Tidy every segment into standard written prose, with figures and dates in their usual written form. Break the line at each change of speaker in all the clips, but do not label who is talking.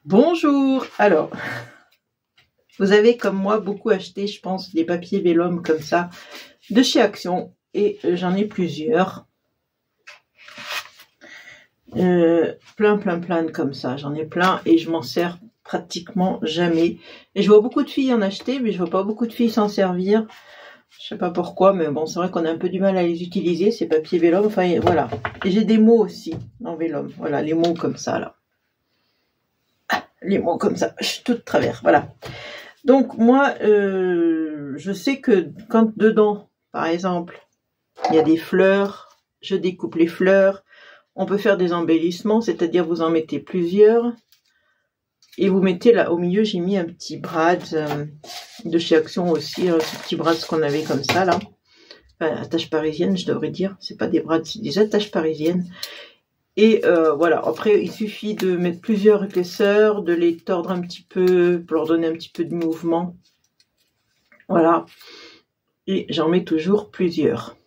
Bonjour. Alors, vous avez comme moi beaucoup acheté, je pense, des papiers vélum comme ça de chez Action et j'en ai plusieurs. Plein comme ça, j'en ai plein et je m'en sers pratiquement jamais. Et je vois beaucoup de filles en acheter, mais je vois pas beaucoup de filles s'en servir. Je sais pas pourquoi, mais bon, c'est vrai qu'on a un peu du mal à les utiliser, ces papiers vélum. Enfin, voilà. Et j'ai des mots aussi en vélum. Voilà, les mots comme ça, là. Les mots comme ça, je suis toute travers, voilà. Donc moi, je sais que quand dedans, par exemple, il y a des fleurs, je découpe les fleurs. On peut faire des embellissements, c'est-à-dire vous en mettez plusieurs. Et vous mettez là, au milieu, j'ai mis un petit brad de chez Action aussi, ce petit brad qu'on avait comme ça, là. Enfin, attache parisienne, je devrais dire. C'est pas des brads, c'est des attaches parisiennes. Et voilà, après il suffit de mettre plusieurs épaisseurs, de les tordre un petit peu pour leur donner un petit peu de mouvement. Voilà, et j'en mets toujours plusieurs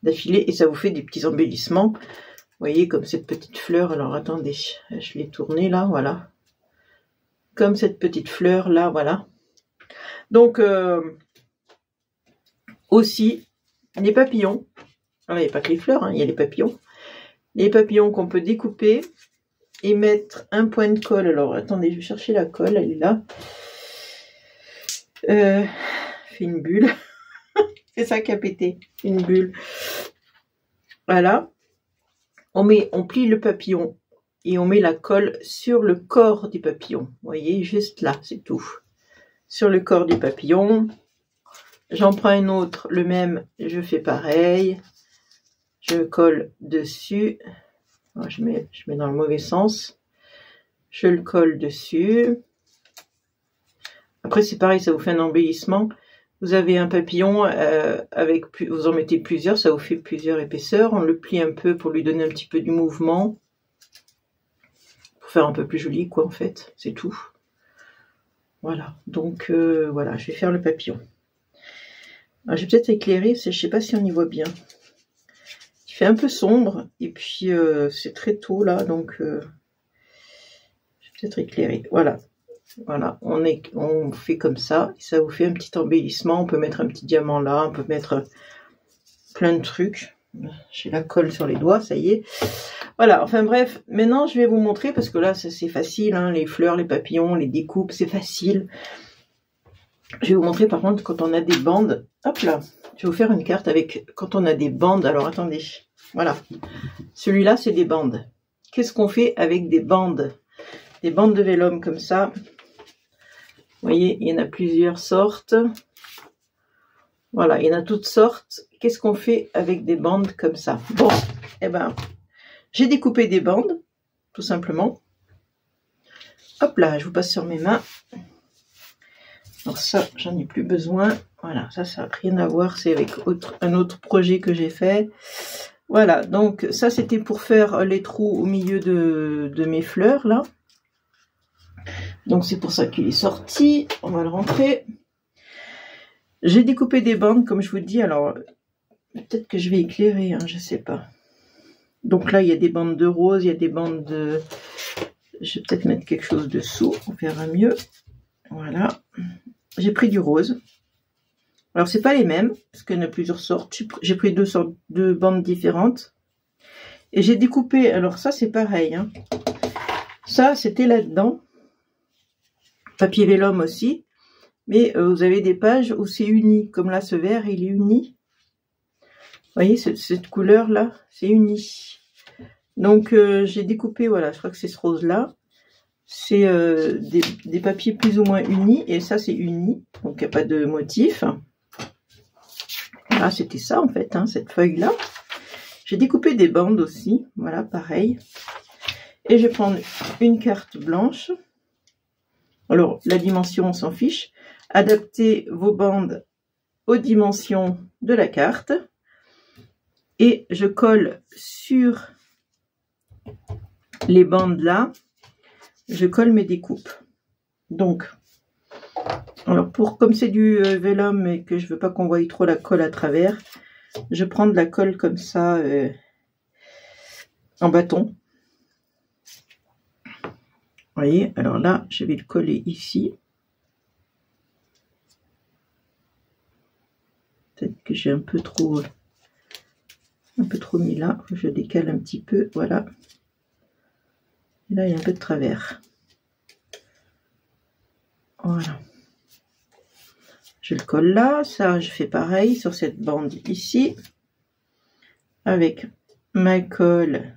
d'affilée et ça vous fait des petits embellissements. Vous voyez comme cette petite fleur, alors attendez, je l'ai tournée là, voilà. Comme cette petite fleur là, voilà. Donc aussi les papillons, alors il n'y a pas que les fleurs, hein, il y a les papillons. Les papillons qu'on peut découper et mettre un point de colle. Alors, attendez, je vais chercher la colle, elle est là. Fait une bulle. C'est ça qui a pété, une bulle. Voilà. On plie le papillon et on met la colle sur le corps du papillon. Vous voyez, juste là, c'est tout. Sur le corps du papillon. J'en prends un autre, le même, je fais pareil. Je colle dessus. Je mets dans le mauvais sens. Je le colle dessus. Après, c'est pareil, ça vous fait un embellissement. Vous avez un papillon, vous en mettez plusieurs, ça vous fait plusieurs épaisseurs. On le plie un peu pour lui donner un petit peu du mouvement. Pour faire un peu plus joli, quoi, en fait. C'est tout. Voilà. Donc, voilà, je vais faire le papillon. Alors, je vais peut-être éclairer, je ne sais pas si on y voit bien. Il fait un peu sombre, et puis c'est très tôt, là, donc... je vais peut-être éclairer. Voilà. Voilà, on fait comme ça, et ça vous fait un petit embellissement. On peut mettre un petit diamant là, on peut mettre plein de trucs. J'ai la colle sur les doigts, ça y est. Voilà, enfin bref, maintenant je vais vous montrer, parce que là c'est facile, hein, les fleurs, les papillons, les découpes, c'est facile. Je vais vous montrer par contre quand on a des bandes. Hop là, je vais vous faire une carte avec quand on a des bandes. Alors attendez, voilà. Celui-là c'est des bandes. Qu'est-ce qu'on fait avec des bandes? Des bandes de vélum comme ça. Vous voyez, il y en a plusieurs sortes. Voilà, il y en a toutes sortes. Qu'est-ce qu'on fait avec des bandes comme ça? Bon, eh ben, j'ai découpé des bandes, tout simplement. Hop là, je vous passe sur mes mains. Alors ça, j'en ai plus besoin. Voilà, ça n'a rien à voir. C'est avec un autre projet que j'ai fait. Voilà, donc ça, c'était pour faire les trous au milieu de mes fleurs, là. Donc c'est pour ça qu'il est sorti. On va le rentrer. J'ai découpé des bandes, comme je vous dis. Alors, peut-être que je vais éclairer, hein, je sais pas. Donc là, il y a des bandes de rose, il y a des bandes de... Je vais peut-être mettre quelque chose dessous, on verra mieux. Voilà. J'ai pris du rose. Alors, c'est pas les mêmes, parce qu'il y en a plusieurs sortes. J'ai pris deux bandes différentes. Et j'ai découpé... Alors ça, c'est pareil. Hein. Ça, c'était là-dedans. Papier vélum aussi. Mais vous avez des pages où c'est uni. Comme là, ce vert, il est uni. Vous voyez, cette couleur-là, c'est uni. Donc, j'ai découpé, voilà, je crois que c'est ce rose-là. C'est des papiers plus ou moins unis. Et ça, c'est uni. Donc, il n'y a pas de motif. Voilà, c'était ça, en fait, hein, cette feuille-là. J'ai découpé des bandes aussi. Voilà, pareil. Et je vais prendre une carte blanche. Alors, la dimension, on s'en fiche. Adaptez vos bandes aux dimensions de la carte. Et je colle sur les bandes là. Je colle mes découpes. Donc, alors comme c'est du vélum et que je veux pas qu'on voie trop la colle à travers, je prends de la colle comme ça en bâton. voyez, alors là, je vais le coller ici. Peut-être que j'ai un peu trop mis là. Je décale un petit peu, voilà. Et là, il y a un peu de travers. Voilà. Je le colle là. Ça, je fais pareil sur cette bande ici. Avec ma colle.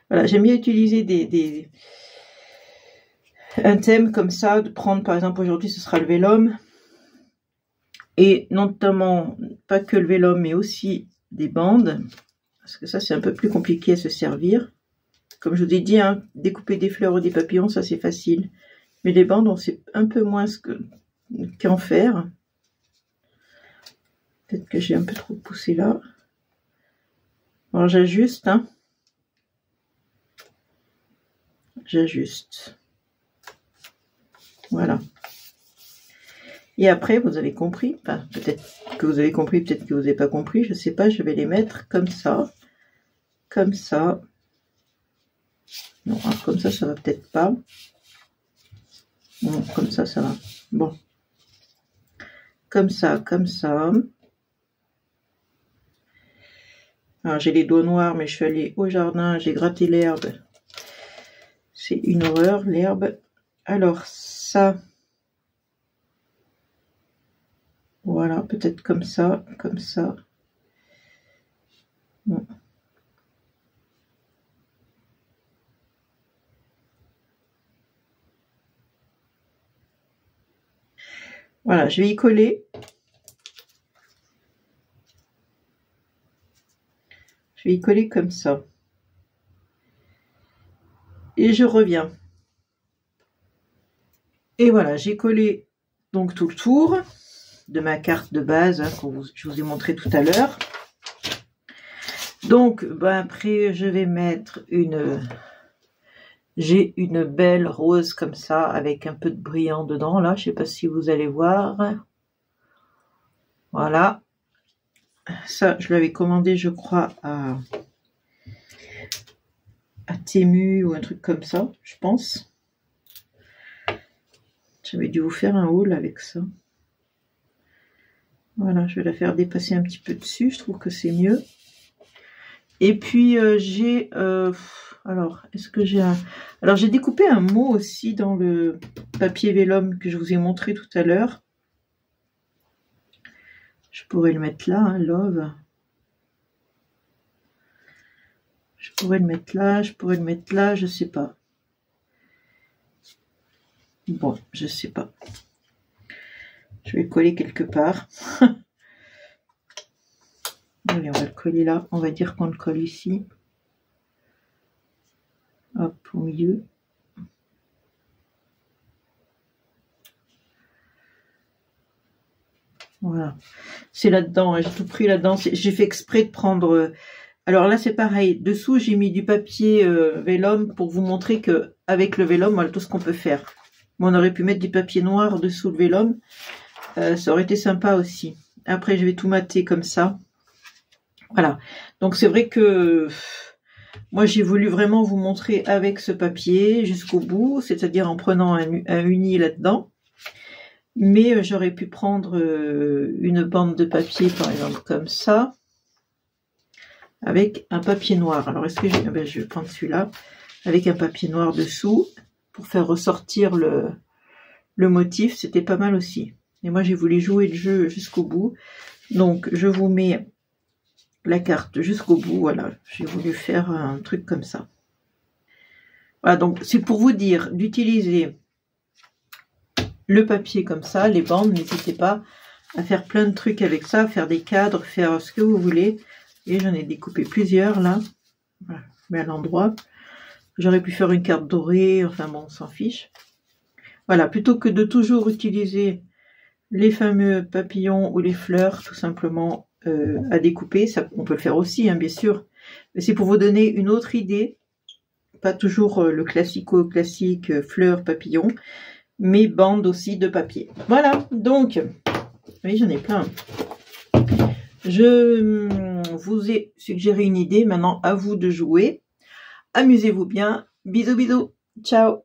Voilà, j'aime bien utiliser un thème comme ça, de prendre par exemple aujourd'hui ce sera le vélum, et notamment pas que le vélum mais aussi des bandes, parce que ça c'est un peu plus compliqué à se servir. Comme je vous ai dit, hein, découper des fleurs ou des papillons ça c'est facile, mais les bandes on sait un peu moins qu'en faire. Peut-être que j'ai un peu trop poussé là. Alors j'ajuste, hein. J'ajuste. Voilà. Et après, vous avez compris, enfin, peut-être que vous avez compris, peut-être que vous n'avez pas compris, je sais pas, je vais les mettre comme ça. Comme ça. Non, comme ça va peut-être pas. Non, comme ça va. Bon. Comme ça, comme ça. Alors, j'ai les doigts noirs, mais je suis allée au jardin, j'ai gratté l'herbe. C'est une horreur, l'herbe. Alors, ça... Voilà, peut-être comme ça, comme ça. Bon. Voilà, je vais y coller. Je vais y coller comme ça. Et je reviens. Et voilà, j'ai collé donc tout le tour de ma carte de base, hein, je vous ai montré tout à l'heure. Donc, ben après, je vais mettre j'ai une belle rose comme ça, avec un peu de brillant dedans, là. Je sais pas si vous allez voir. Voilà. Ça, je l'avais commandé, je crois, à Temu ou un truc comme ça, je pense. J'avais dû vous faire un haul avec ça. Voilà, je vais la faire dépasser un petit peu dessus, je trouve que c'est mieux. Et puis j'ai... alors, est-ce que j'ai un... Alors, j'ai découpé un mot aussi dans le papier vélum que je vous ai montré tout à l'heure. Je pourrais le mettre là, hein, love. Je pourrais le mettre là, je pourrais le mettre là, je sais pas. Bon, je sais pas. Je vais le coller quelque part. Allez, on va le coller là. On va dire qu'on le colle ici. Hop, au milieu. Voilà. C'est là-dedans. Hein, j'ai tout pris là-dedans. J'ai fait exprès de prendre... alors là, c'est pareil. Dessous, j'ai mis du papier vélum pour vous montrer que avec le vélum, voilà tout ce qu'on peut faire. On aurait pu mettre du papier noir dessous le vélum. Ça aurait été sympa aussi. Après, je vais tout mater comme ça. Voilà. Donc, c'est vrai que moi, j'ai voulu vraiment vous montrer avec ce papier jusqu'au bout, c'est-à-dire en prenant un uni là-dedans. Mais j'aurais pu prendre une bande de papier, par exemple, comme ça, avec un papier noir. Alors, est-ce que je vais prendre celui-là, avec un papier noir dessous, pour faire ressortir le motif. C'était pas mal aussi. Et moi, j'ai voulu jouer le jeu jusqu'au bout. Donc, je vous mets la carte jusqu'au bout. Voilà, j'ai voulu faire un truc comme ça. Voilà, donc c'est pour vous dire d'utiliser le papier comme ça, les bandes. N'hésitez pas à faire plein de trucs avec ça, faire des cadres, faire ce que vous voulez. Et j'en ai découpé plusieurs là. Voilà, je mets à l'endroit. J'aurais pu faire une carte dorée, enfin bon, on s'en fiche. Voilà, plutôt que de toujours utiliser les fameux papillons ou les fleurs, tout simplement à découper, ça, on peut le faire aussi, hein, bien sûr. Mais c'est pour vous donner une autre idée, pas toujours le classico-classique fleurs, papillons, mais bandes aussi de papier. Voilà, donc, oui, j'en ai plein. Je vous ai suggéré une idée, maintenant à vous de jouer. Amusez-vous bien. Bisous, bisous. Ciao.